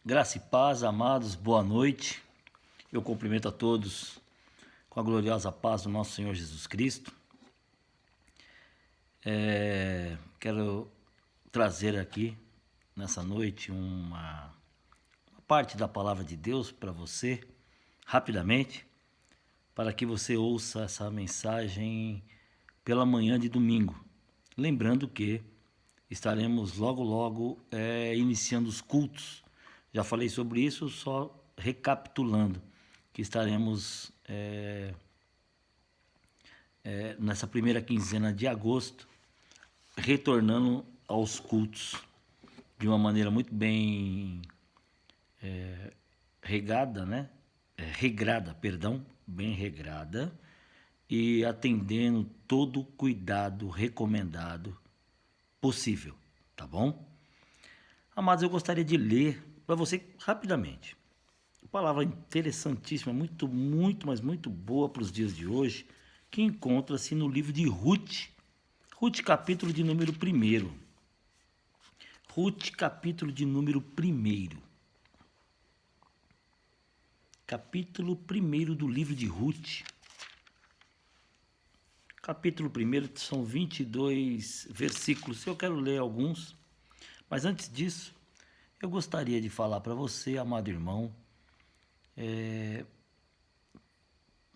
Graça e paz, amados, boa noite. Eu cumprimento a todos com a gloriosa paz do nosso Senhor Jesus Cristo. Quero trazer aqui, nessa noite, uma parte da palavra de Deus para você, rapidamente, para que você ouça essa mensagem pela manhã de domingo. Lembrando que estaremos logo iniciando os cultos. Já falei sobre isso, só recapitulando, que estaremos nessa primeira quinzena de agosto, retornando aos cultos de uma maneira muito bem bem regrada, e atendendo todo o cuidado recomendado possível, tá bom? Amados, eu gostaria de ler para você rapidamente. Palavra interessantíssima, mas muito boa para os dias de hoje, que encontra-se no livro de Ruth. Ruth, capítulo de número 1. Ruth, capítulo de número 1. Capítulo 1 do livro de Ruth. Capítulo 1 são 22 versículos. Eu quero ler alguns, mas antes disso, eu gostaria de falar para você, amado irmão,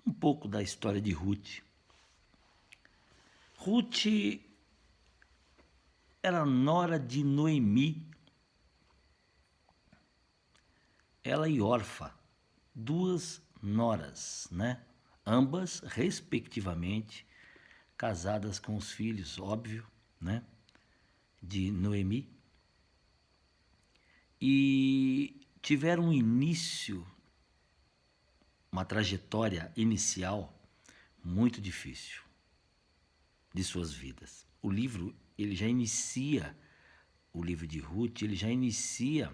um pouco da história de Ruth. Ruth era nora de Noemi, ela e Orfa, duas noras, né? Ambas, respectivamente, casadas com os filhos, óbvio, né? De Noemi. E tiveram um início, uma trajetória inicial muito difícil de suas vidas. O livro, ele já inicia, o livro de Ruth, ele já inicia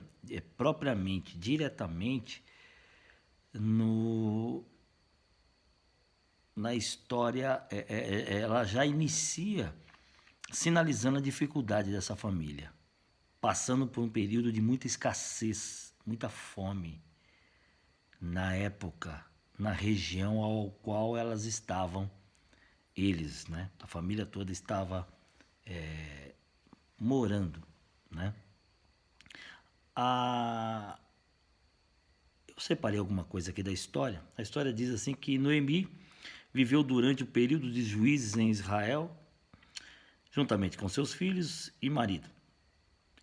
propriamente, diretamente, na história, ela já inicia sinalizando a dificuldade dessa família, passando por um período de muita escassez, muita fome, na época, na região ao qual elas estavam, eles, né? A família toda estava morando, né? Eu separei alguma coisa aqui da história. A história diz assim que Noemi viveu durante o período de juízes em Israel, juntamente com seus filhos e marido.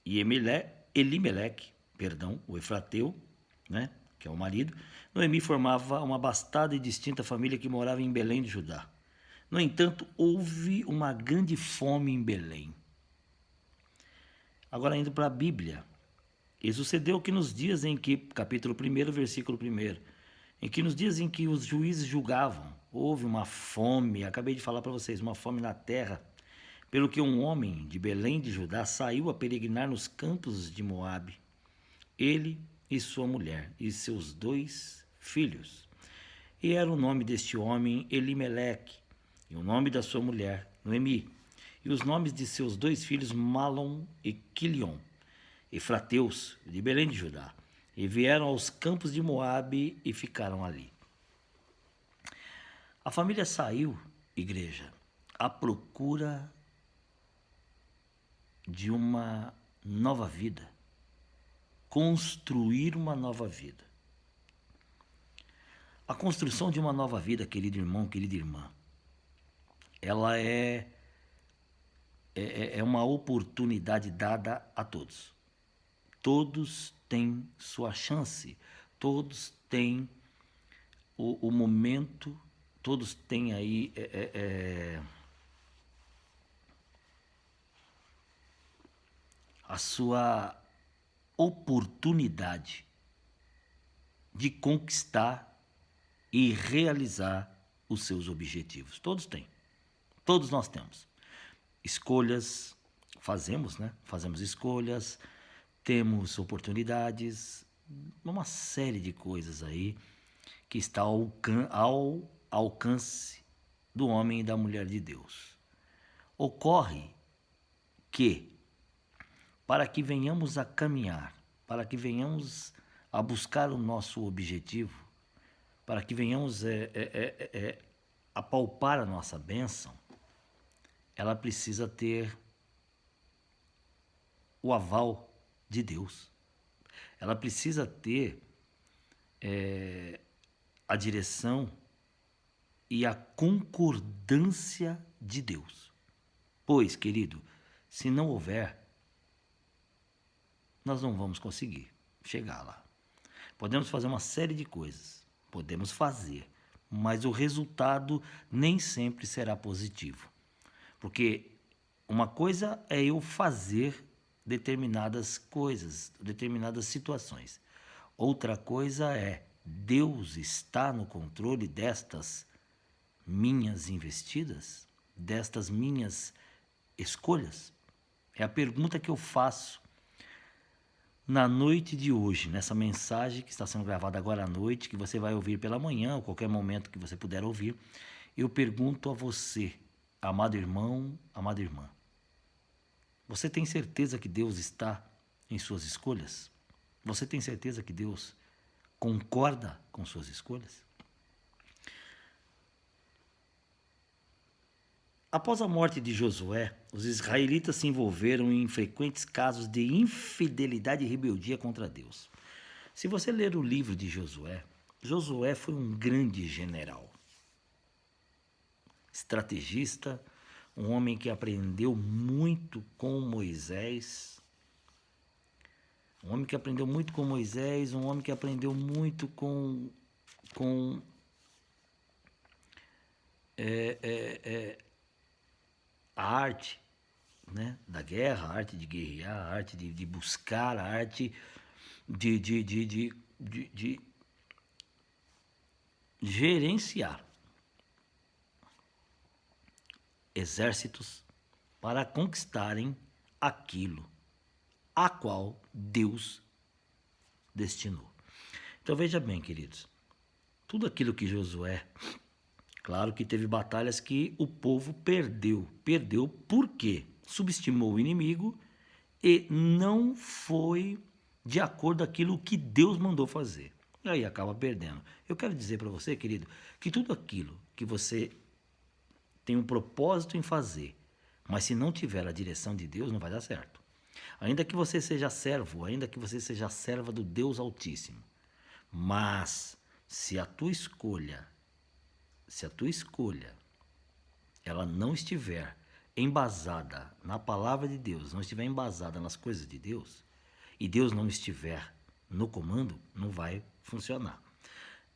E Elimeleque, o Efrateu, né, que é o marido, Noemi formava uma abastada e distinta família que morava em Belém de Judá. No entanto, houve uma grande fome em Belém. Agora, indo para a Bíblia, e sucedeu que nos dias em que, capítulo 1, versículo 1, em que nos dias em que os juízes julgavam, houve uma fome, acabei de falar para vocês, uma fome na terra, pelo que um homem de Belém de Judá saiu a peregrinar nos campos de Moabe, ele e sua mulher e seus 2 filhos. E era o nome deste homem Elimeleque, e o nome da sua mulher Noemi, e os nomes de seus 2 filhos Malom e Quilion, efrateus de Belém de Judá, e vieram aos campos de Moabe e ficaram ali. A família saiu, igreja, à procura de uma nova vida, construir uma nova vida. A construção de uma nova vida, querido irmão, querida irmã, ela é uma oportunidade dada a todos. Todos têm sua chance, todos têm o momento, todos têm aí a sua oportunidade de conquistar e realizar os seus objetivos. Todos têm. Todos nós temos. Escolhas, fazemos, né? Fazemos escolhas, temos oportunidades, uma série de coisas aí que está ao alcance do homem e da mulher de Deus. Ocorre que, para que venhamos a caminhar, para que venhamos a buscar o nosso objetivo, para que venhamos a palpar a nossa bênção, ela precisa ter o aval de Deus. Ela precisa ter a direção e a concordância de Deus. Pois, querido, se não houver, nós não vamos conseguir chegar lá. Podemos fazer uma série de coisas, podemos fazer, mas o resultado nem sempre será positivo. Porque uma coisa é eu fazer determinadas coisas, determinadas situações. Outra coisa é Deus está no controle destas minhas investidas, destas minhas escolhas? É a pergunta que eu faço na noite de hoje, nessa mensagem que está sendo gravada agora à noite, que você vai ouvir pela manhã, ou qualquer momento que você puder ouvir. Eu pergunto a você, amado irmão, amada irmã, você tem certeza que Deus está em suas escolhas? Você tem certeza que Deus concorda com suas escolhas? Após a morte de Josué, os israelitas se envolveram em frequentes casos de infidelidade e rebeldia contra Deus. Se você ler o livro de Josué, Josué foi um grande general, estrategista, um homem que aprendeu muito com Moisés, um homem que aprendeu muito com Moisés, um homem que aprendeu muito com a arte, né, da guerra, a arte de guerrear, a arte de buscar, a arte de gerenciar exércitos para conquistarem aquilo a qual Deus destinou. Então veja bem, queridos, tudo aquilo que Josué, claro que teve batalhas que o povo perdeu. Perdeu porque subestimou o inimigo e não foi de acordo com aquilo que Deus mandou fazer. E aí acaba perdendo. Eu quero dizer para você, querido, que tudo aquilo que você tem um propósito em fazer, mas se não tiver a direção de Deus, não vai dar certo. Ainda que você seja servo, ainda que você seja serva do Deus Altíssimo, mas se a tua escolha ela não estiver embasada na palavra de Deus, não estiver embasada nas coisas de Deus, e Deus não estiver no comando, não vai funcionar.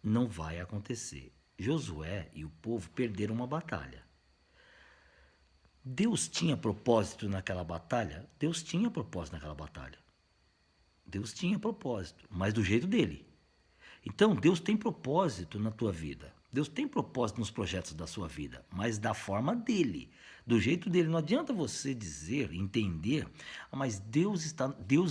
Não vai acontecer. Josué e o povo perderam uma batalha. Deus tinha propósito naquela batalha? Deus tinha propósito naquela batalha. Deus tinha propósito, mas do jeito dele. Então, Deus tem propósito na tua vida. Deus tem propósito nos projetos da sua vida, mas da forma dele, do jeito dele. Não adianta você dizer, entender, mas Deus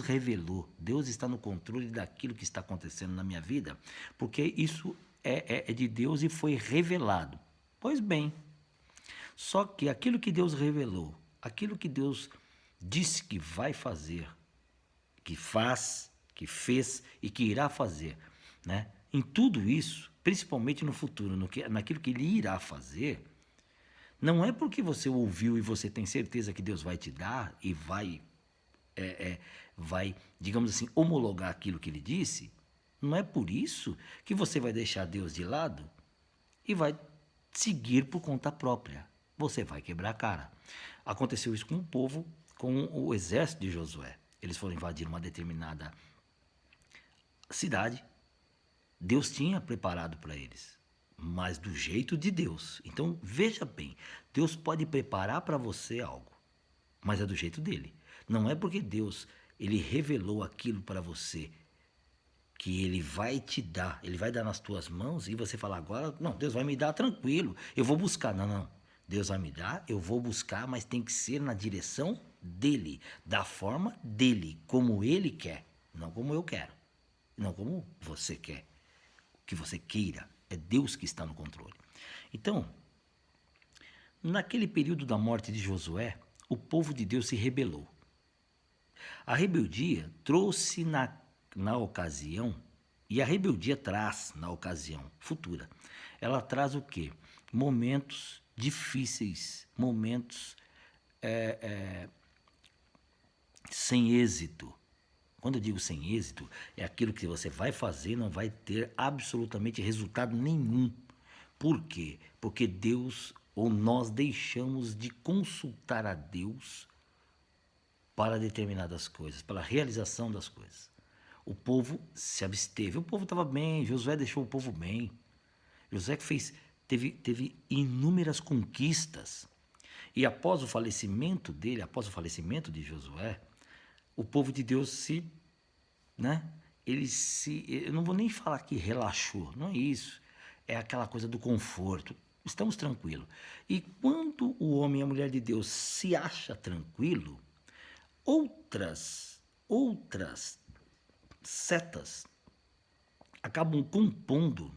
revelou, Deus está no controle daquilo que está acontecendo na minha vida, porque isso é de Deus e foi revelado. Pois bem, só que aquilo que Deus revelou, aquilo que Deus disse que vai fazer, que faz, que fez e que irá fazer, né? Em tudo isso, principalmente no futuro, naquilo que Ele irá fazer, não é porque você ouviu e você tem certeza que Deus vai te dar e vai, digamos assim, homologar aquilo que Ele disse, não é por isso que você vai deixar Deus de lado e vai seguir por conta própria. Você vai quebrar a cara. Aconteceu isso com o povo, com o exército de Josué. Eles foram invadir uma determinada cidade. Deus tinha preparado para eles, mas do jeito de Deus. Então, veja bem, Deus pode preparar para você algo, mas é do jeito dele. Não é porque Deus, ele revelou aquilo para você, que ele vai te dar, ele vai dar nas tuas mãos e você falar agora, não, Deus vai me dar tranquilo, eu vou buscar. Não, não, Deus vai me dar, eu vou buscar, mas tem que ser na direção dele, da forma dele, como ele quer, não como eu quero, não como você quer. Que você queira, é Deus que está no controle. Então, naquele período da morte de Josué, o povo de Deus se rebelou. A rebeldia trouxe na ocasião E a rebeldia traz, na ocasião futura, ela traz o quê? Momentos difíceis, momentos sem êxito. Quando eu digo sem êxito, é aquilo que você vai fazer e não vai ter absolutamente resultado nenhum. Por quê? Porque Deus, ou nós deixamos de consultar a Deus para determinadas coisas, para a realização das coisas. O povo se absteve, o povo estava bem, Josué deixou o povo bem. Josué teve inúmeras conquistas. E após o falecimento dele, após o falecimento de Josué, o povo de Deus né? Eu não vou nem falar que relaxou, não é isso. É aquela coisa do conforto. Estamos tranquilos. E quando o homem e a mulher de Deus se acha tranquilo, outras setas acabam compondo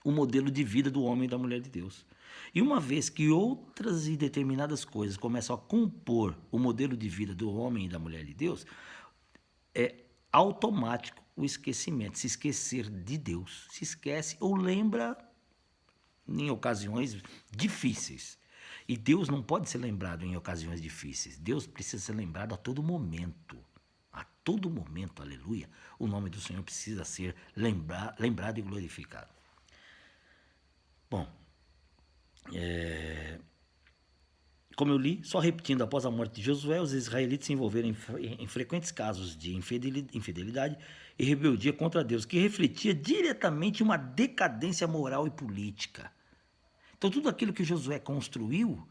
o modelo de vida do homem e da mulher de Deus. E uma vez que outras e determinadas coisas começam a compor o modelo de vida do homem e da mulher de Deus, é automático o esquecimento, se esquecer de Deus. Se esquece ou lembra em ocasiões difíceis. E Deus não pode ser lembrado em ocasiões difíceis. Deus precisa ser lembrado a todo momento. A todo momento, aleluia, o nome do Senhor precisa ser lembrado e glorificado. Bom, como eu li, só repetindo, após a morte de Josué, os israelitas se envolveram em frequentes casos de infidelidade e rebeldia contra Deus, que refletia diretamente uma decadência moral e política. Então, tudo aquilo que Josué construiu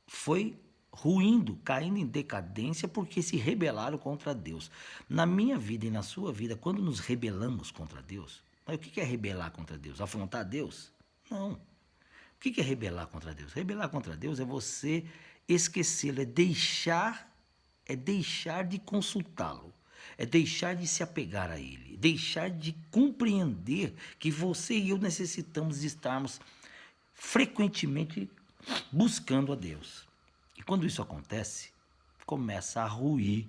foi ruindo, caindo em decadência, porque se rebelaram contra Deus. Na minha vida e na sua vida, quando nos rebelamos contra Deus, mas o que é rebelar contra Deus? Afrontar Deus? Não. O que é rebelar contra Deus? Rebelar contra Deus é você esquecê-lo, é deixar de consultá-lo, é deixar de se apegar a Ele, deixar de compreender que você e eu necessitamos de estarmos frequentemente buscando a Deus. E quando isso acontece, começa a ruir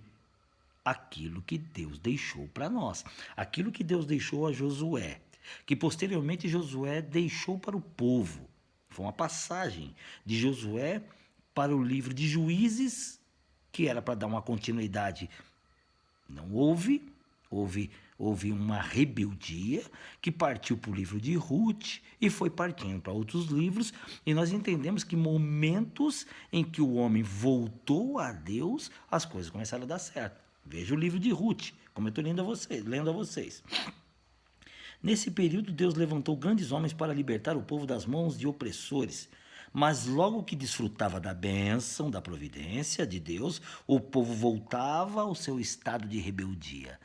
aquilo que Deus deixou para nós, aquilo que Deus deixou a Josué, que posteriormente Josué deixou para o povo. Foi uma passagem de Josué para o livro de Juízes, que era para dar uma continuidade. Não houve uma rebeldia que partiu para o livro de Ruth e foi partindo para outros livros, e nós entendemos que momentos em que o homem voltou a Deus, as coisas começaram a dar certo. Veja o livro de Ruth, como eu estou lendo a vocês. Nesse período, Deus levantou grandes homens para libertar o povo das mãos de opressores. Mas logo que desfrutava da bênção, da providência de Deus, o povo voltava ao seu estado de rebeldia.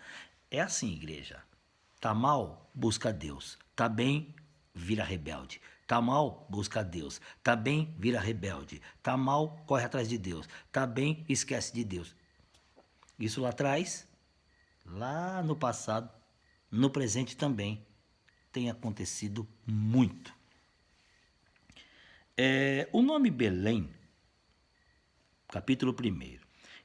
É assim, igreja. Tá mal? Busca Deus. Tá bem? Vira rebelde. Tá mal? Busca Deus. Tá bem? Vira rebelde. Tá mal? Corre atrás de Deus. Tá bem? Esquece de Deus. Isso lá atrás, lá no passado, no presente também tem acontecido muito. O nome Belém, capítulo 1.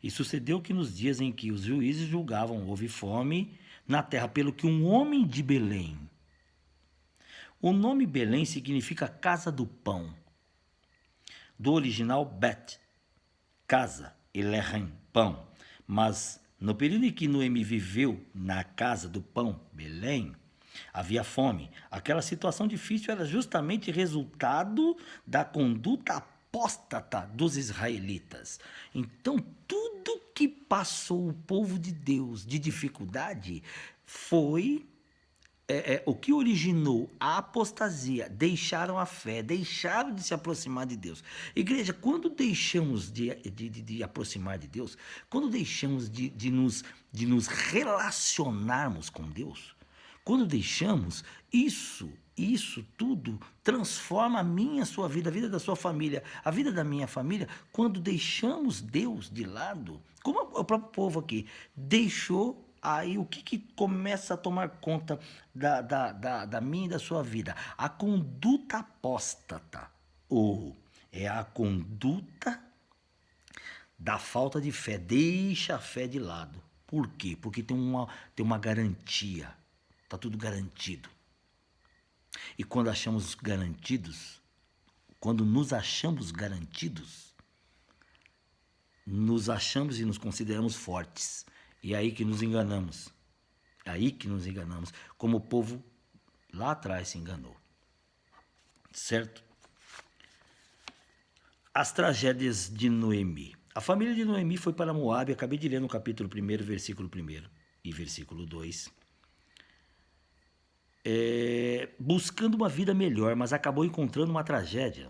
E sucedeu que nos dias em que os juízes julgavam, houve fome na terra, pelo que um homem de Belém. O nome Belém significa casa do pão. Do original Bet, casa, e Lehem, pão. Mas no período em que Noemi viveu na casa do pão, Belém, havia fome. Aquela situação difícil era justamente resultado da conduta apóstata dos israelitas. Então, tudo que passou o povo de Deus de dificuldade foi o que originou a apostasia. Deixaram a fé, deixaram de se aproximar de Deus. Igreja, quando deixamos de aproximar de Deus, quando deixamos de nos relacionarmos com Deus, quando deixamos, isso tudo transforma a minha, a sua vida, a vida da sua família, a vida da minha família. Quando deixamos Deus de lado, como o próprio povo aqui deixou, aí o que começa a tomar conta da minha e da sua vida? A conduta apóstata, ou é a conduta da falta de fé. Deixa a fé de lado. Por quê? Porque tem uma garantia. está tudo garantido. E quando nos achamos garantidos, nos achamos e nos consideramos fortes. E é aí que nos enganamos. É aí que nos enganamos, como o povo lá atrás se enganou. Certo? As tragédias de Noemi. A família de Noemi foi para Moabe, acabei de ler no capítulo 1, versículo 1 e versículo 2. Buscando uma vida melhor, mas acabou encontrando uma tragédia.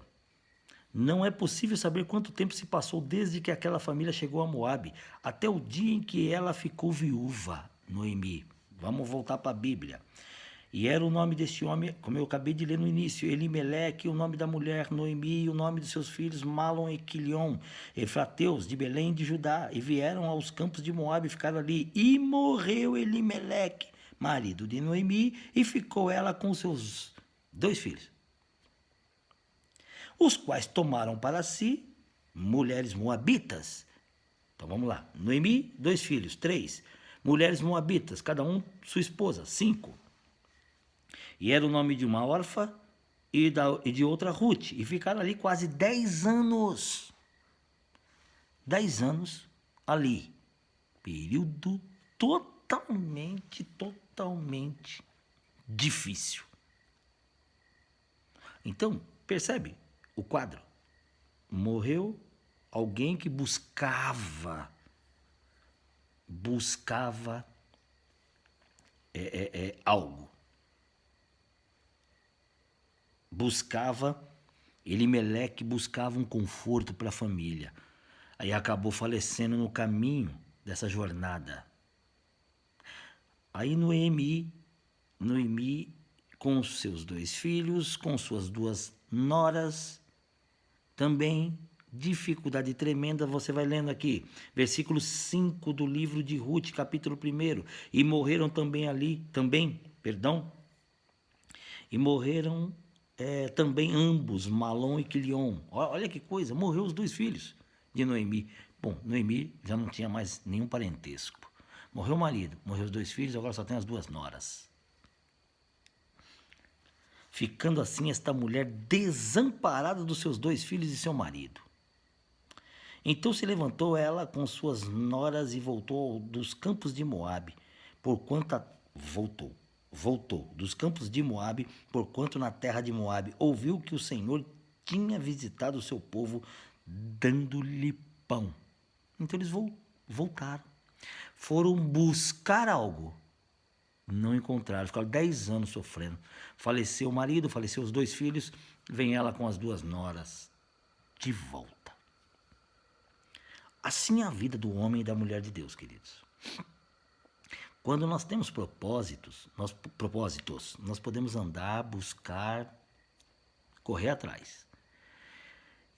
Não é possível saber quanto tempo se passou desde que aquela família chegou a Moabe, até o dia em que ela ficou viúva, Noemi. Vamos voltar para a Bíblia. E era o nome deste homem, como eu acabei de ler no início, Elimeleque, o nome da mulher, Noemi, e o nome de seus filhos, Malom e Quilion, efrateus de Belém de Judá, e vieram aos campos de Moabe e ficaram ali. E morreu Elimeleque, marido de Noemi, e ficou ela com seus 2 filhos, os quais tomaram para si mulheres moabitas. Então vamos lá, Noemi, 2 filhos, 3, mulheres moabitas, cada um sua esposa, 5. E era o nome de uma órfã e de outra Ruth. E ficaram ali quase 10 anos. 10 anos ali. Período totalmente difícil. Então, percebe o quadro? Morreu alguém que buscava algo. Elimeleque buscava um conforto para a família. Aí acabou falecendo no caminho dessa jornada. Aí Noemi, com seus 2 filhos, com suas 2 noras, também dificuldade tremenda, você vai lendo aqui, versículo 5 do livro de Ruth, capítulo 1. E morreram também também ambos, Malom e Quilion. Olha que coisa, morreu os 2 filhos de Noemi. Bom, Noemi já não tinha mais nenhum parentesco. Morreu o marido, morreu os 2 filhos, agora só tem as 2 noras. Ficando assim esta mulher desamparada dos seus 2 filhos e seu marido. Então se levantou ela com suas noras e voltou dos campos de Moabe, voltou dos campos de Moabe, porquanto na terra de Moabe ouviu que o Senhor tinha visitado o seu povo, dando-lhe pão. Então eles voltaram. Foram buscar algo. Não encontraram. Ficaram 10 anos sofrendo. Faleceu o marido, faleceu os 2 filhos. Vem ela com as 2 noras de volta. Assim é a vida do homem e da mulher de Deus, queridos. Quando nós temos propósitos, nós podemos andar, buscar, correr atrás.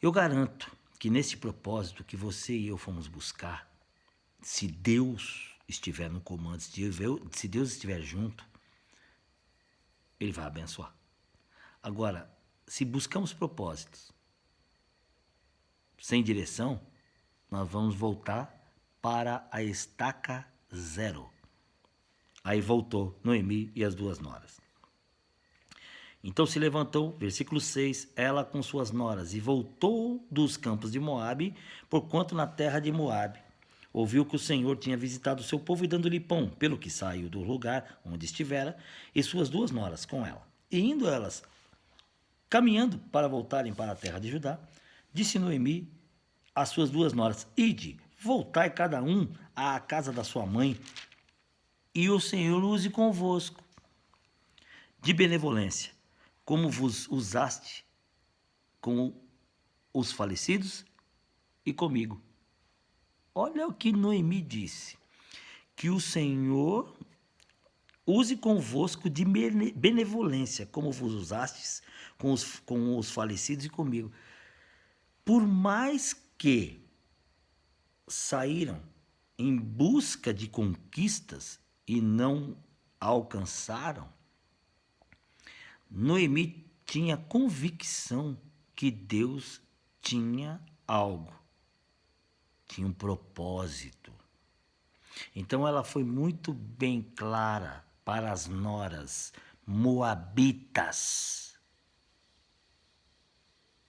Eu garanto que nesse propósito que você e eu fomos buscar, se Deus estiver no comando, se Deus estiver junto, Ele vai abençoar. Agora, se buscamos propósitos sem direção, nós vamos voltar para a estaca 0. Aí voltou Noemi e as 2 noras. Então se levantou, versículo 6, ela com suas noras, e voltou dos campos de Moabe, porquanto na terra de Moabe ouviu que o Senhor tinha visitado o seu povo e dando-lhe pão, pelo que saiu do lugar onde estivera, e suas 2 noras com ela. E indo elas, caminhando para voltarem para a terra de Judá, disse Noemi às suas 2 noras: Ide, voltai cada um à casa da sua mãe, e o Senhor use convosco de benevolência, como vos usaste com os falecidos e comigo. Olha o que Noemi disse, que o Senhor use convosco de benevolência, como vos usastes com os falecidos e comigo. Por mais que saíram em busca de conquistas e não alcançaram, Noemi tinha convicção que Deus tinha algo, tinha um propósito. Então ela foi muito bem clara para as noras moabitas.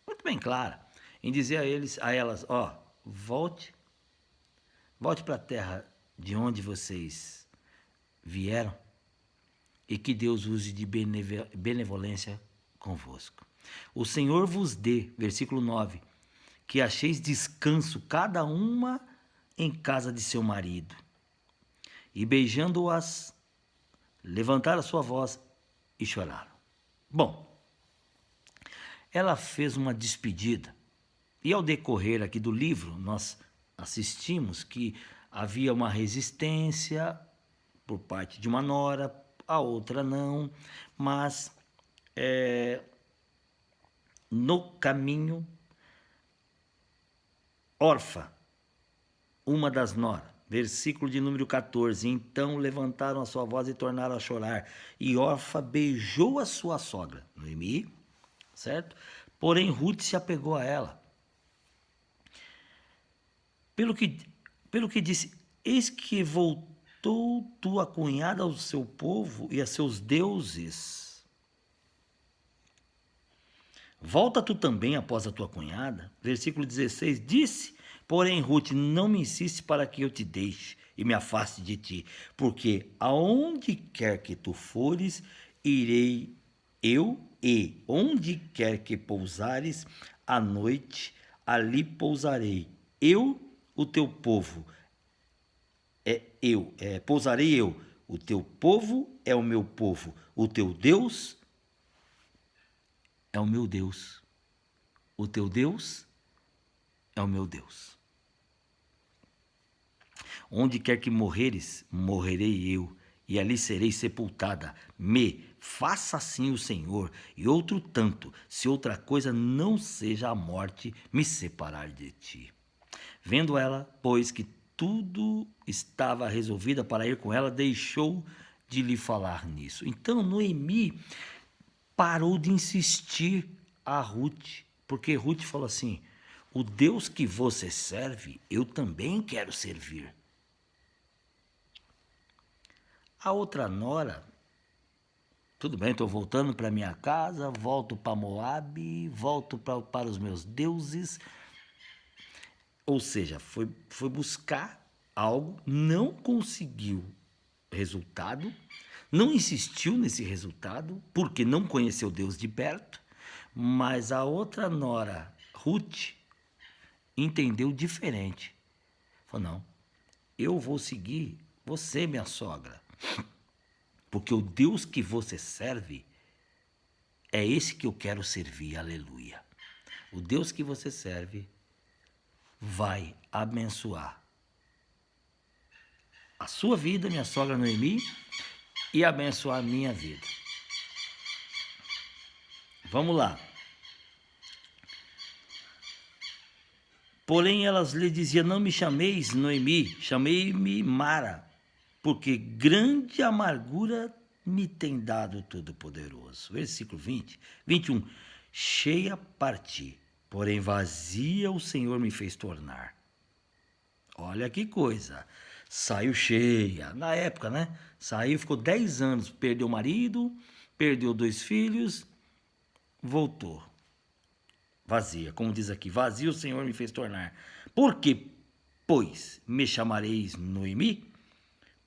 Muito bem clara, em dizer a elas, ó, volte para a terra de onde vocês vieram e que Deus use de benevolência convosco. O Senhor vos dê, versículo 9, que acheis descanso cada uma em casa de seu marido. E beijando-as, levantaram a sua voz e choraram. Bom, ela fez uma despedida. E ao decorrer aqui do livro, nós assistimos que havia uma resistência por parte de uma nora, a outra não, mas no caminho, Orfa, uma das noras, versículo de número 14, então levantaram a sua voz e tornaram a chorar, e Orfa beijou a sua sogra, Noemi, certo? Porém, Ruth se apegou a ela. Pelo que disse, eis que voltou tua cunhada ao seu povo e a seus deuses. Volta tu também após a tua cunhada. Versículo 16, disse, porém, Ruth, não me insiste para que eu te deixe e me afaste de ti, porque aonde quer que tu fores, irei eu, e onde quer que pousares à noite, ali pousarei. Eu, o teu povo, pousarei eu, o teu povo é o meu povo, o teu Deus é o meu Deus, o teu Deus é o meu Deus. Onde quer que morreres, morrerei eu, e ali serei sepultada. Me faça assim o Senhor, e outro tanto, se outra coisa não seja a morte me separar de ti. Vendo ela, pois, que tudo estava resolvida para ir com ela, deixou de lhe falar nisso. Então Noemi parou de insistir a Ruth, porque Ruth falou assim, o Deus que você serve, eu também quero servir. A outra nora, tudo bem, estou voltando para minha casa, volto para Moabe, volto para os meus deuses. Ou seja, foi buscar algo, não conseguiu resultado, não insistiu nesse resultado, porque não conheceu Deus de perto, mas a outra nora, Ruth, entendeu diferente. Falou, não, eu vou seguir você, minha sogra, porque o Deus que você serve é esse que eu quero servir, aleluia. O Deus que você serve vai abençoar a sua vida, minha sogra Noemi, e abençoar a minha vida. Vamos lá. Porém, elas lhe diziam, não me chameis Noemi, chamei-me Mara, porque grande amargura me tem dado o Todo-Poderoso. Versículo 21. Cheia parti, porém vazia o Senhor me fez tornar. Olha que coisa. Saiu cheia. Na época, né? Saiu, ficou 10 anos, perdeu o marido, perdeu 2 filhos, voltou. Vazia, como diz aqui, vazio o Senhor me fez tornar. Por quê? Pois me chamareis Noemi,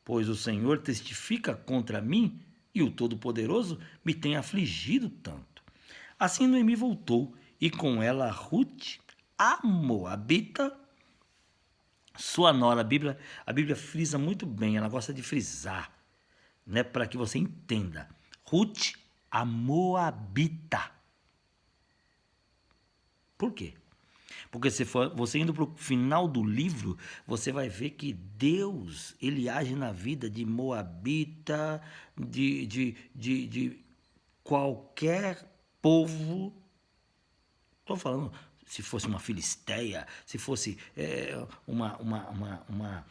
pois o Senhor testifica contra mim e o Todo-Poderoso me tem afligido tanto. Assim Noemi voltou e com ela Ruth, a Moabita, sua nora. A Bíblia frisa muito bem, ela gosta de frisar, né, para que você entenda. Ruth, a Moabita. Por quê? Porque você indo para o final do livro, você vai ver que Deus, ele age na vida de Moabita, de qualquer povo. Estou falando, se fosse uma filisteia, se fosse uma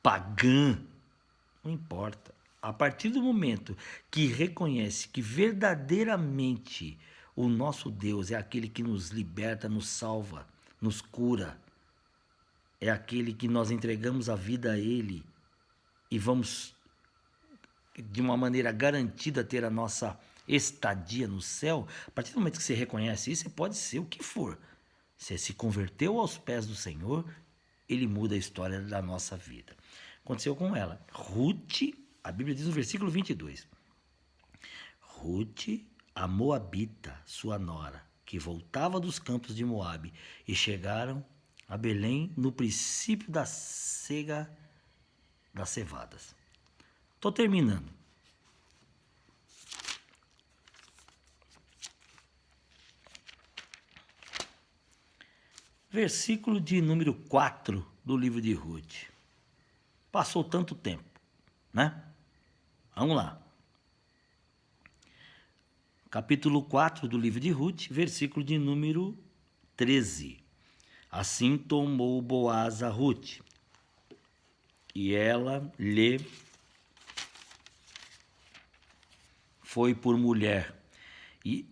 pagã, não importa. A partir do momento que reconhece que verdadeiramente o nosso Deus é aquele que nos liberta, nos salva, nos cura, é aquele que nós entregamos a vida a Ele, e vamos, de uma maneira garantida, ter a nossa estadia no céu, a partir do momento que você reconhece isso, você pode ser o que for. Você se converteu aos pés do Senhor, ele muda a história da nossa vida. Aconteceu com ela. Ruth, a Bíblia diz no versículo 22. Ruth, a Moabita, sua nora, que voltava dos campos de Moabe, e chegaram a Belém no princípio da cega das cevadas. Estou terminando. Versículo de número 4 do livro de Ruth. Passou tanto tempo, né? Vamos lá. Capítulo 4 do livro de Ruth, versículo de número 13. Assim tomou Boaz a Ruth, e ela lhe foi por mulher, e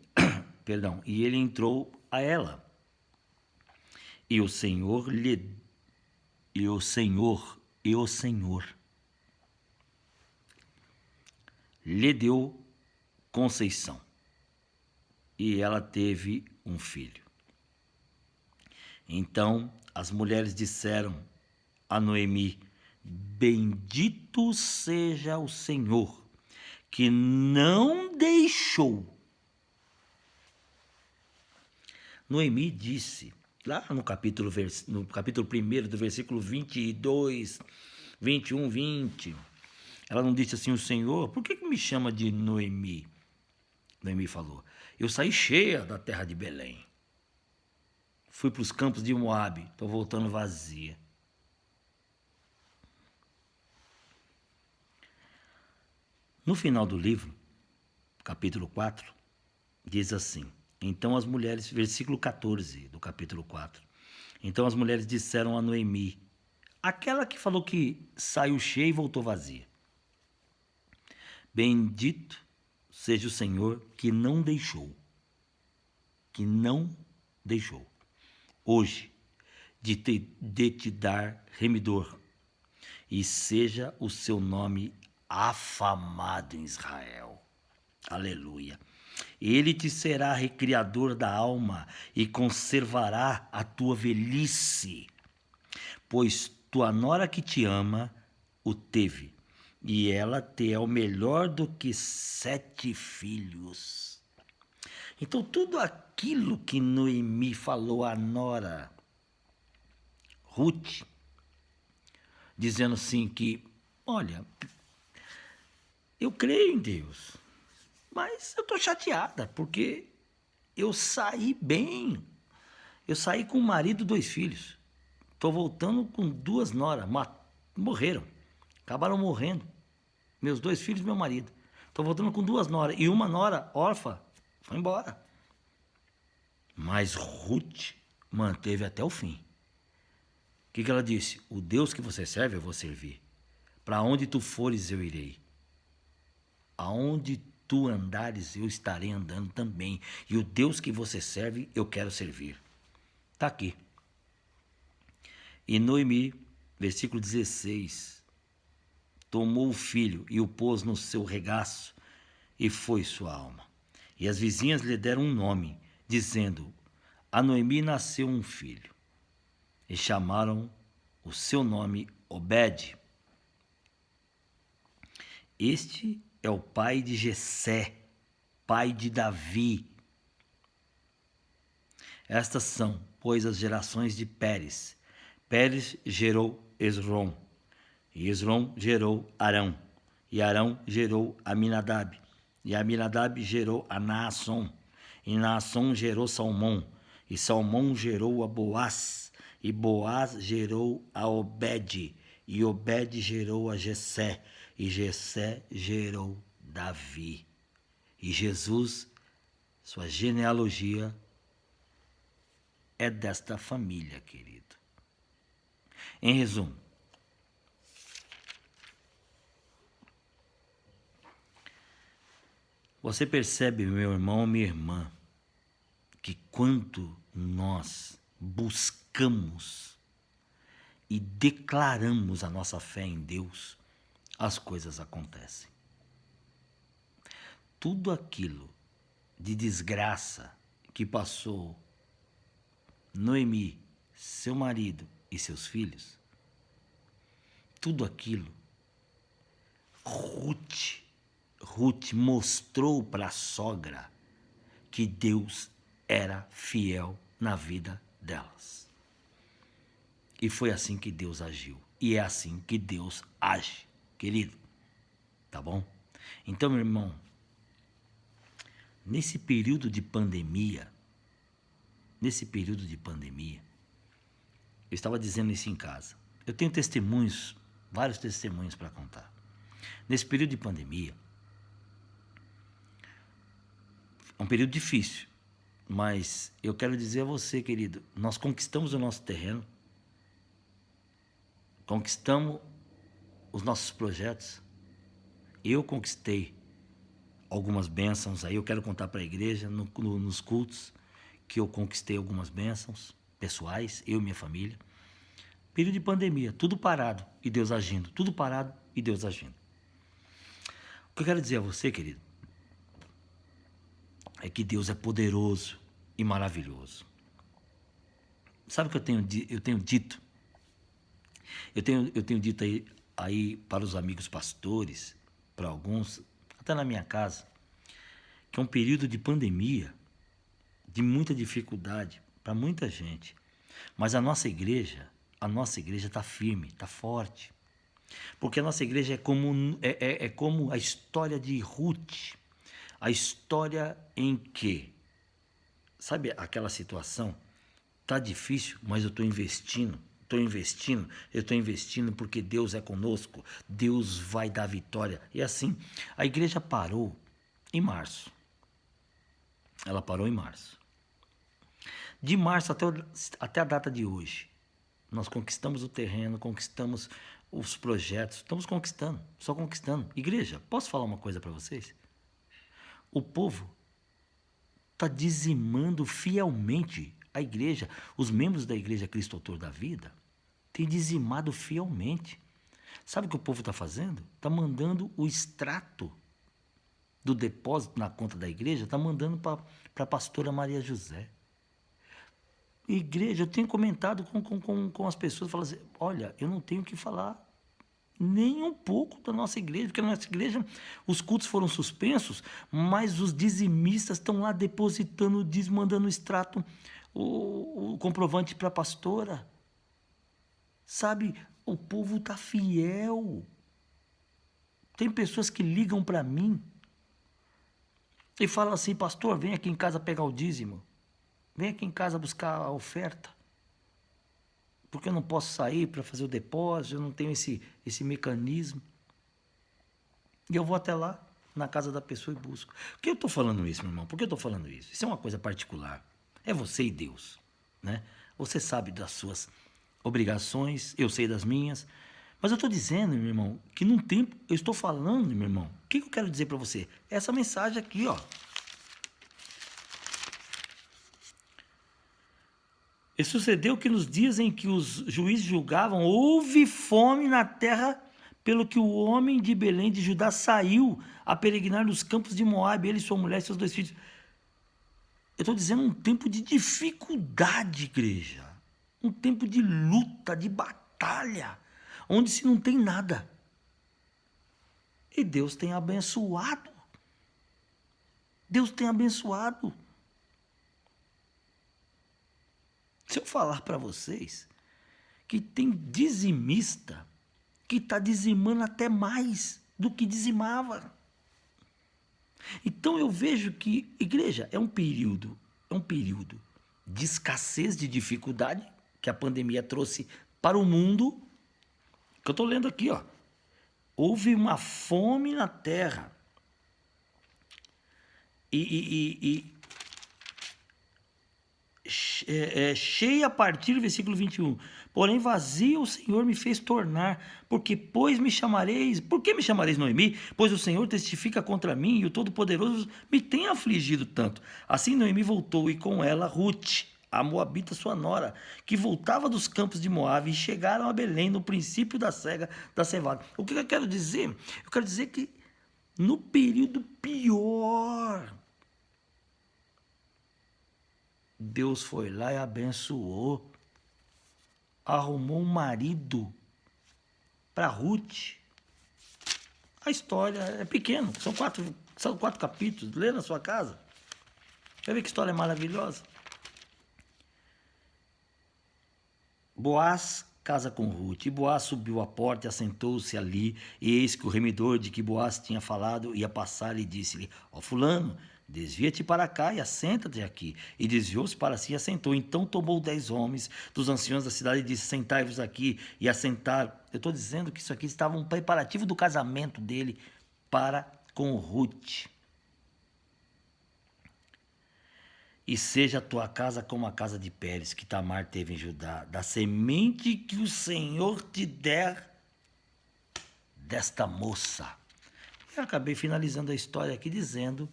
ele entrou a ela. E o Senhor lhe deu conceição, e ela teve um filho. Então as mulheres disseram a Noemi: bendito seja o Senhor, que não deixou. Noemi disse, lá no capítulo 1 do versículo 22, 21, 20, ela não disse assim: o Senhor, por que me chama de Noemi? Noemi falou: eu saí cheia da terra de Belém, fui para os campos de Moabe, estou voltando vazia. No final do livro, capítulo 4, diz assim: então as mulheres, versículo 14 do capítulo 4, então as mulheres disseram a Noemi, aquela que falou que saiu cheia e voltou vazia: bendito seja o Senhor que não deixou hoje de te dar remidor, e seja o seu nome afamado em Israel. Aleluia. Ele te será recriador da alma e conservará a tua velhice, pois tua nora que te ama o teve, e ela te é o melhor do que 7 filhos. Então tudo aquilo que Noemi falou à nora Ruth, dizendo assim que, olha, eu creio em Deus, mas eu estou chateada, porque eu saí bem. Eu saí com um marido e 2 filhos. Estou voltando com 2 noras. Morreram. Acabaram morrendo. Meus 2 filhos e meu marido. Estou voltando com 2 noras. E uma nora órfã foi embora. Mas Ruth manteve até o fim. O que ela disse? O Deus que você serve, eu vou servir. Para onde tu fores, eu irei. Aonde tu andares, eu estarei andando também. E o Deus que você serve, eu quero servir. Está aqui. E Noemi, versículo 16, tomou o filho e o pôs no seu regaço, e foi sua alma. E as vizinhas lhe deram um nome, dizendo: a Noemi nasceu um filho. E chamaram o seu nome Obed. Este é o pai de Jessé, pai de Davi. Estas são, pois, as gerações de Pérez. Pérez gerou Esrom, e Esrom gerou Arão, e Arão gerou Aminadab, e Aminadab gerou a Naasson, e Naasson gerou Salmão, e Salmão gerou a Boaz, e Boaz gerou a Obed, e Obed gerou a Jessé, e Jessé gerou Davi. E Jesus, sua genealogia é desta família, querido. Em resumo, você percebe, meu irmão, minha irmã, que quando nós buscamos e declaramos a nossa fé em Deus, as coisas acontecem. Tudo aquilo de desgraça que passou Noemi, seu marido e seus filhos, tudo aquilo, Ruth mostrou para a sogra que Deus era fiel na vida delas. E foi assim que Deus agiu. E é assim que Deus age, querido. Tá bom? Então, meu irmão, nesse período de pandemia, eu estava dizendo isso em casa. Eu tenho testemunhos, vários testemunhos para contar. Nesse período de pandemia, é um período difícil, mas eu quero dizer a você, querido, nós conquistamos o nosso terreno, conquistamos os nossos projetos. Eu conquistei algumas bênçãos, aí eu quero contar para a igreja, nos cultos, que eu conquistei algumas bênçãos pessoais, eu e minha família. Período de pandemia, tudo parado e Deus agindo, tudo parado e Deus agindo. O que eu quero dizer a você, querido, é que Deus é poderoso e maravilhoso. Sabe o que eu tenho dito? Eu tenho dito aí para os amigos pastores, para alguns, até na minha casa, que é um período de pandemia, de muita dificuldade para muita gente. Mas a nossa igreja está firme, está forte. Porque a nossa igreja é como a história de Ruth, a história em que, sabe aquela situação? Tá difícil, mas eu estou investindo porque Deus é conosco, Deus vai dar vitória. E assim, a igreja parou em março. Ela parou em março. De março até a data de hoje, nós conquistamos o terreno, conquistamos os projetos, estamos conquistando, só conquistando. Igreja, posso falar uma coisa para vocês? O povo está dizimando fielmente a igreja. Os membros da igreja Cristo Autor da Vida têm dizimado fielmente. Sabe o que o povo está fazendo? Está mandando o extrato do depósito na conta da igreja, está mandando para a pastora Maria José. Igreja, eu tenho comentado com as pessoas, falando assim, olha, eu não tenho o que falar nem um pouco da nossa igreja, porque na nossa igreja os cultos foram suspensos, mas os dizimistas estão lá depositando o dízimo, mandando o extrato, o comprovante para a pastora. Sabe, o povo está fiel. Tem pessoas que ligam para mim e falam assim, pastor, vem aqui em casa pegar o dízimo. Vem aqui em casa buscar a oferta. Porque eu não posso sair para fazer o depósito, eu não tenho esse mecanismo. E eu vou até lá, na casa da pessoa e busco. Por que eu estou falando isso, meu irmão? Por que eu estou falando isso? Isso é uma coisa particular. É você e Deus, né? Você sabe das suas obrigações, eu sei das minhas. Mas eu estou dizendo, meu irmão, que num tempo, eu estou falando, meu irmão, o que eu quero dizer para você? Essa mensagem aqui, ó. E sucedeu que nos dias em que os juízes julgavam, houve fome na terra, pelo que o homem de Belém de Judá saiu a peregrinar nos campos de Moabe, ele, sua mulher e seus 2 filhos. Eu estou dizendo um tempo de dificuldade, igreja. Um tempo de luta, de batalha, onde se não tem nada. E Deus tem abençoado. Deus tem abençoado. Se eu falar para vocês que tem dizimista que está dizimando até mais do que dizimava. Então eu vejo que, igreja, é um período de escassez, de dificuldade que a pandemia trouxe para o mundo, que eu estou lendo aqui, ó. Houve uma fome na terra. Cheia a partir do versículo 21. Porém vazio o Senhor me fez tornar, por que me chamareis Noemi? Pois o Senhor testifica contra mim e o Todo-Poderoso me tem afligido tanto. Assim Noemi voltou e com ela Ruth, a moabita sua nora, que voltava dos campos de Moabe, e chegaram a Belém no princípio da cega da cevada. O que eu quero dizer? Eu quero dizer que no período pior, Deus foi lá e abençoou, arrumou um marido para Ruth. A história é pequena, são quatro capítulos, lê na sua casa. Vai ver que história maravilhosa. Boaz casa com Ruth, e Boaz subiu à porta e assentou-se ali, e eis que o remidor de que Boaz tinha falado ia passar e disse-lhe: ó fulano, desvia-te para cá e assenta-te aqui. E desviou-se para si e assentou. Então tomou 10 homens dos anciãos da cidade e disse: sentai-vos aqui. E assentaram. Eu estou dizendo que isso aqui estava um preparativo do casamento dele para com Ruth. E seja a tua casa como a casa de Pérez, que Tamar teve em Judá, da semente que o Senhor te der desta moça. Eu acabei finalizando a história aqui dizendo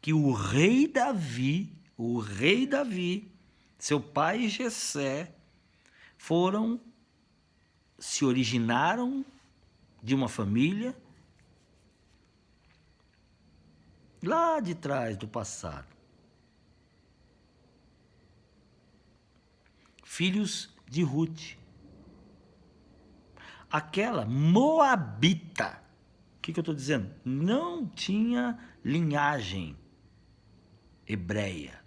que o rei Davi, seu pai Jessé, se originaram de uma família lá de trás do passado. Filhos de Ruth. Aquela moabita, o que eu estou dizendo? Não tinha linhagem hebreia.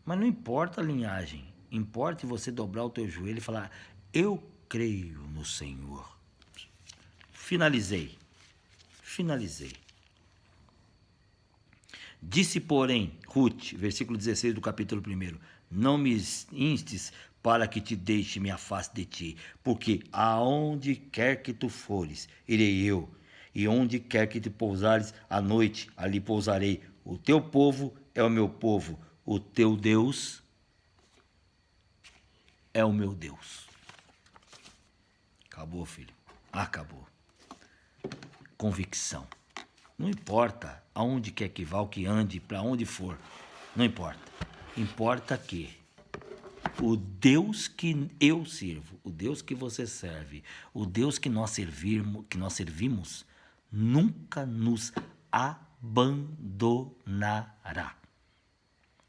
Mas não importa a linhagem, importa você dobrar o teu joelho e falar: eu creio no Senhor. Finalizei. Disse, porém, Ruth, versículo 16 do capítulo 1, não me instes para que te deixe me afaste de ti, porque aonde quer que tu fores, irei eu, e onde quer que te pousares à noite, ali pousarei. O teu povo é o meu povo, o teu Deus é o meu Deus. Acabou, filho. Acabou. Convicção. Não importa aonde quer que vá, o que ande, para onde for. Não importa. Importa que o Deus que eu sirvo, o Deus que você serve, o Deus que nós servimos, nunca nos abandonará.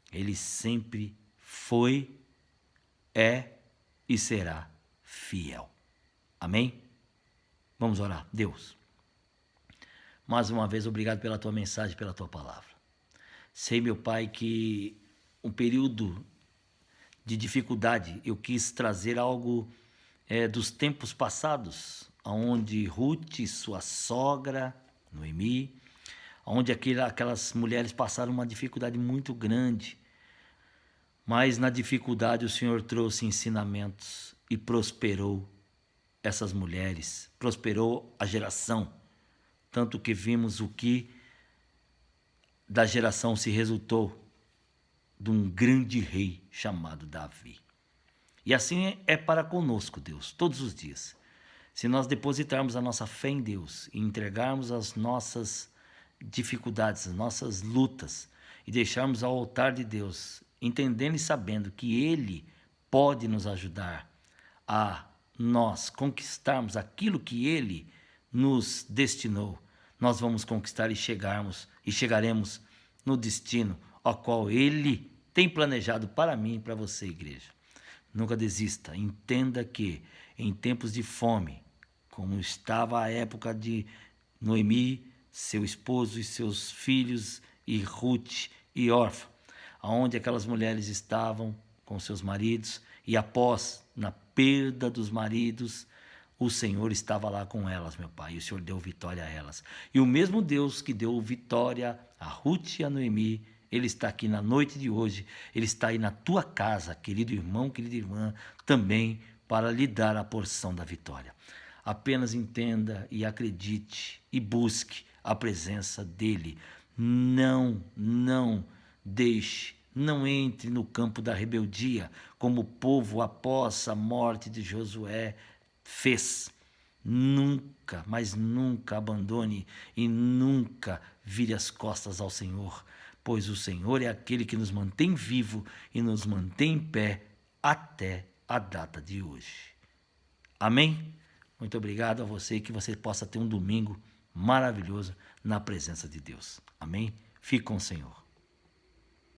Ele sempre foi, é e será fiel. Amém? Vamos orar. Deus, mais uma vez, obrigado pela tua mensagem, pela tua palavra. Sei, meu Pai, que um período de dificuldade, eu quis trazer algo dos tempos passados, onde Ruth, sua sogra, Noemi, onde aquelas mulheres passaram uma dificuldade muito grande, mas na dificuldade o Senhor trouxe ensinamentos e prosperou essas mulheres, prosperou a geração, tanto que vimos o que da geração se resultou de um grande rei chamado Davi. E assim é para conosco, Deus, todos os dias. Se nós depositarmos a nossa fé em Deus e entregarmos as nossas dificuldades, as nossas lutas e deixarmos ao altar de Deus, entendendo e sabendo que Ele pode nos ajudar a nós conquistarmos aquilo que Ele nos destinou, nós vamos conquistar e chegaremos no destino ao qual Ele tem planejado para mim e para você, igreja. Nunca desista, entenda que em tempos de fome, como estava a época de Noemi, seu esposo e seus filhos, e Ruth e Orfa, aonde aquelas mulheres estavam com seus maridos, e após, na perda dos maridos, o Senhor estava lá com elas, meu Pai, e o Senhor deu vitória a elas. E o mesmo Deus que deu vitória a Ruth e a Noemi, Ele está aqui na noite de hoje, Ele está aí na tua casa, querido irmão, querida irmã, também para lhe dar a porção da vitória. Apenas entenda e acredite e busque a presença dEle. Não deixe, não entre no campo da rebeldia, como o povo após a morte de Josué fez. Nunca, mas nunca abandone e nunca vire as costas ao Senhor, pois o Senhor é aquele que nos mantém vivo e nos mantém em pé até a data de hoje. Amém? Muito obrigado a você e que você possa ter um domingo maravilhoso na presença de Deus. Amém? Fique com o Senhor.